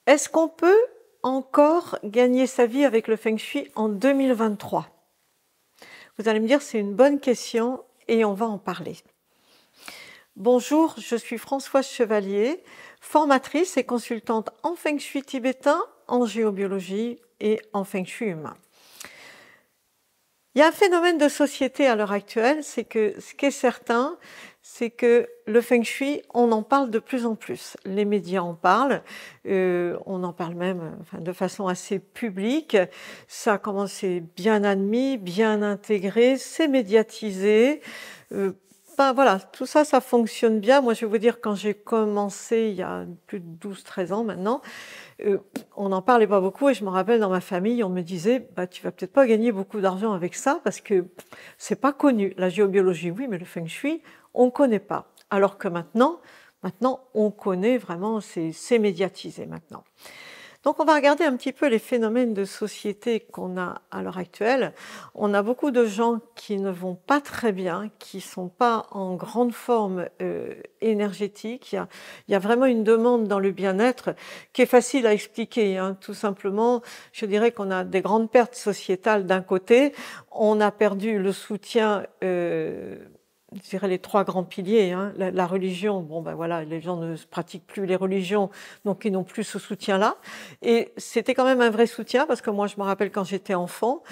Est-ce qu'on peut encore gagner sa vie avec le Feng Shui en 2023? Vous allez me dire, c'est une bonne question et on va en parler. Bonjour, je suis Françoise Chevalier, formatrice et consultante en Feng Shui tibétain, en géobiologie et en Feng Shui humain. Il y a un phénomène de société à l'heure actuelle, c'est que ce qui est certain, c'est que le Feng Shui, on en parle de plus en plus. Les médias en parlent, on en parle même de façon assez publique. Ça a commencé bien admis, bien intégré, c'est médiatisé. Voilà, tout ça, ça fonctionne bien. Moi, je vais vous dire, quand j'ai commencé, il y a plus de 12-13 ans maintenant, on n'en parlait pas beaucoup et je me rappelle dans ma famille, on me disait tu vas peut-être pas gagner beaucoup d'argent avec ça parce que c'est pas connu. La géobiologie, oui, mais le Feng Shui, on ne connaît pas. Alors que maintenant, on connaît vraiment, c'est médiatisé maintenant. Donc on va regarder un petit peu les phénomènes de société qu'on a à l'heure actuelle. On a beaucoup de gens qui ne vont pas très bien, qui ne sont pas en grande forme énergétique. Il y a vraiment une demande dans le bien-être qui est facile à expliquer. Tout simplement, je dirais qu'on a des grandes pertes sociétales d'un côté. On a perdu le soutien je dirais les trois grands piliers, la religion, voilà, les gens ne pratiquent plus les religions, donc ils n'ont plus ce soutien-là. Et c'était quand même un vrai soutien, parce que moi je me rappelle quand j'étais enfant,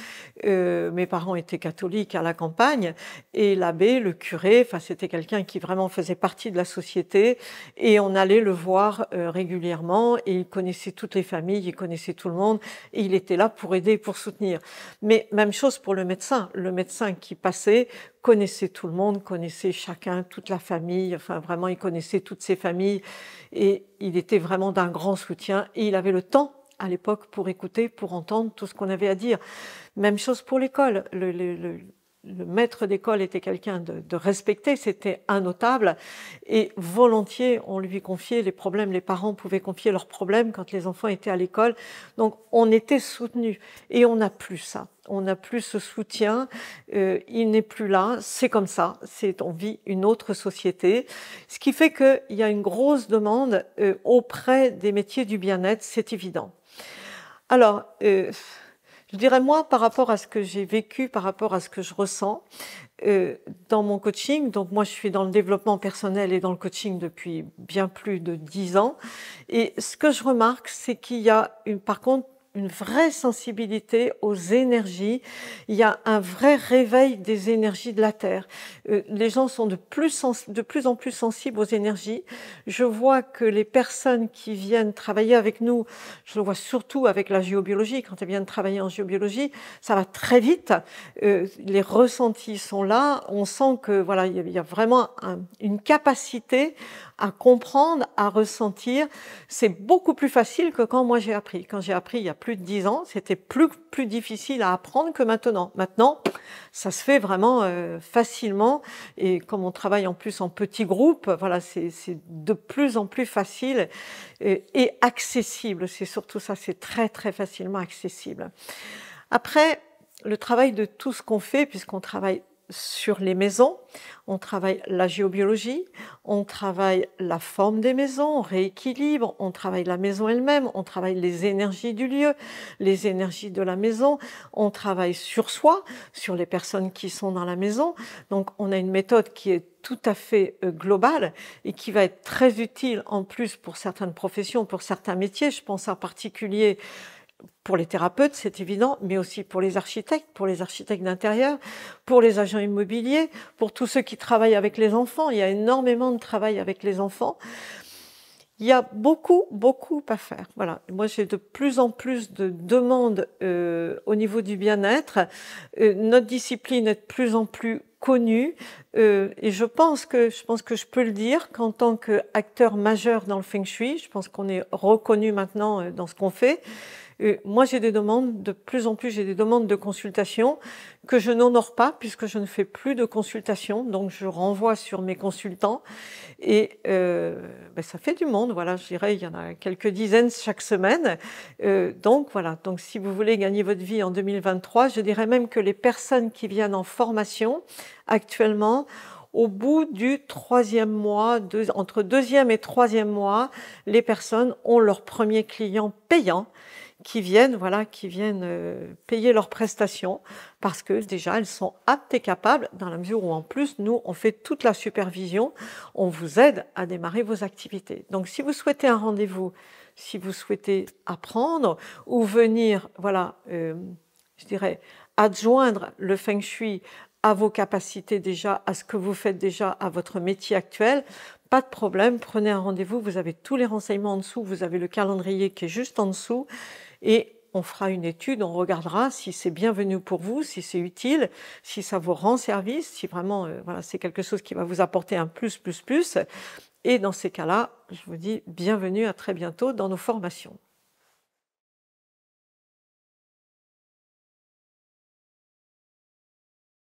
mes parents étaient catholiques à la campagne, et l'abbé, le curé, c'était quelqu'un qui vraiment faisait partie de la société, et on allait le voir régulièrement, et il connaissait toutes les familles, il connaissait tout le monde, et il était là pour aider, pour soutenir. Mais même chose pour le médecin qui passait, connaissait tout le monde, connaissait chacun, toute la famille, vraiment il connaissait toutes ses familles et il était vraiment d'un grand soutien et il avait le temps à l'époque pour écouter, pour entendre tout ce qu'on avait à dire. Même chose pour l'école, le maître d'école était quelqu'un de respecté, c'était un notable et volontiers on lui confiait les problèmes, les parents pouvaient confier leurs problèmes quand les enfants étaient à l'école, donc on était soutenus et on n'a plus ça. On n'a plus ce soutien, il n'est plus là, c'est comme ça, on vit une autre société, ce qui fait qu'il y a une grosse demande auprès des métiers du bien-être, c'est évident. Alors, je dirais moi, par rapport à ce que j'ai vécu, par rapport à ce que je ressens dans mon coaching, donc moi je suis dans le développement personnel et dans le coaching depuis bien plus de 10 ans, et ce que je remarque, c'est qu'il y a par contre une vraie sensibilité aux énergies, il y a un vrai réveil des énergies de la Terre. Les gens sont de plus en plus sensibles aux énergies. Je vois que les personnes qui viennent travailler avec nous, je le vois surtout avec la géobiologie, quand elles viennent travailler en géobiologie, ça va très vite, les ressentis sont là, on sent que voilà, il y a vraiment une capacité à comprendre, à ressentir. C'est beaucoup plus facile que quand moi j'ai appris. Quand j'ai appris il y a plus de 10 ans, c'était plus difficile à apprendre que maintenant. Maintenant, ça se fait vraiment facilement et comme on travaille en plus en petits groupes, voilà, c'est de plus en plus facile et accessible. C'est surtout ça, c'est très très facilement accessible. Après, le travail de tout ce qu'on fait, puisqu'on travaille sur les maisons, on travaille la géobiologie, on travaille la forme des maisons, on rééquilibre, on travaille la maison elle-même, on travaille les énergies du lieu, les énergies de la maison, on travaille sur soi, sur les personnes qui sont dans la maison. Donc on a une méthode qui est tout à fait globale et qui va être très utile en plus pour certaines professions, pour certains métiers. Je pense en particulier pour les thérapeutes, c'est évident, mais aussi pour les architectes d'intérieur, pour les agents immobiliers, pour tous ceux qui travaillent avec les enfants. Il y a énormément de travail avec les enfants. Il y a beaucoup à faire. Voilà. Moi, j'ai de plus en plus de demandes au niveau du bien-être. Notre discipline est de plus en plus connue et je pense que je peux le dire qu'en tant qu'acteur majeur dans le Feng Shui, je pense qu'on est reconnu maintenant dans ce qu'on fait. Moi, j'ai des demandes, de plus en plus, j'ai des demandes de consultation que je n'honore pas puisque je ne fais plus de consultation, donc je renvoie sur mes consultants et ça fait du monde, voilà, je dirais, il y en a quelques dizaines chaque semaine. Donc voilà, donc si vous voulez gagner votre vie en 2023, je dirais même que les personnes qui viennent en formation actuellement au bout du 3e mois, entre 2e et 3e mois, les personnes ont leur premier client payant qui viennent payer leurs prestations parce que déjà elles sont aptes et capables, dans la mesure où en plus nous on fait toute la supervision, on vous aide à démarrer vos activités. Donc si vous souhaitez un rendez-vous, si vous souhaitez apprendre ou venir, je dirais, adjoindre le Feng Shui à vos capacités déjà, à ce que vous faites déjà, à votre métier actuel, pas de problème, prenez un rendez-vous, vous avez tous les renseignements en dessous, vous avez le calendrier qui est juste en dessous, et on fera une étude, on regardera si c'est bienvenu pour vous, si c'est utile, si ça vous rend service, si vraiment c'est quelque chose qui va vous apporter un plus. Et dans ces cas-là, je vous dis bienvenue, à très bientôt dans nos formations.